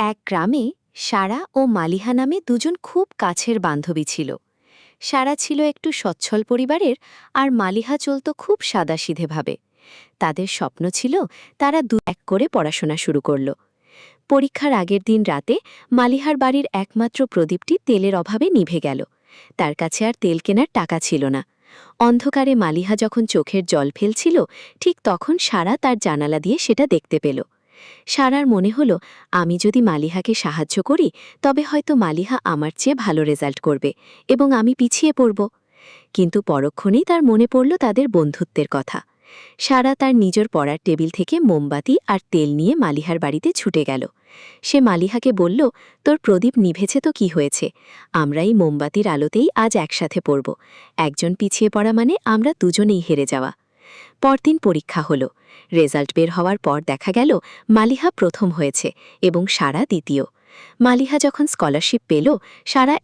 এক গ্রামে সারা ও মালিহা নামে দুজন খুব কাছের বান্ধবী ছিল। সারা ছিল একটু সচ্ছল পরিবারের, আর মালিহা চলত খুব সাদাসিধেভাবে। তাদের স্বপ্ন ছিল তারা এক করে পড়াশোনা শুরু করল। পরীক্ষার আগের দিন রাতে মালিহার বাড়ির একমাত্র প্রদীপটি তেলের অভাবে নিভে গেল। তার কাছে আর তেল কেনার টাকা ছিল না। অন্ধকারে মালিহা যখন চোখের জল ফেলছিল, ঠিক তখন সারা তার জানালা দিয়ে সেটা দেখতে পেল। সারার মনে হলো, আমি যদি মালিহাকে সাহায্য করি তবে হয়তো মালিহা আমার চেয়ে ভালো রেজাল্ট করবে এবং আমি পিছিয়ে পড়ব। কিন্তু পরক্ষণেই তার মনে পড়ল তাদের বন্ধুত্বের কথা। সারা তার নিজের পড়ার টেবিল থেকে মোমবাতি আর তেল নিয়ে মালিহার বাড়িতে ছুটে গেল। সে মালিহাকে বলল, তোর প্রদীপ নিভেছে তো কি হয়েছে, আমরা এই মোমবাতির আলোতেই আজ একসাথে পড়ব। একজন পিছিয়ে পড়া মানে আমরা দুজনেই হেরে যাওয়া। পরদিন পরীক্ষা হলো। রেজাল্ট বের হওয়ার পর দেখা গেল মালিহা প্রথম হয়েছে এবং সারা দ্বিতীয়। মালিহা যখন স্কলারশিপ পেল, সারা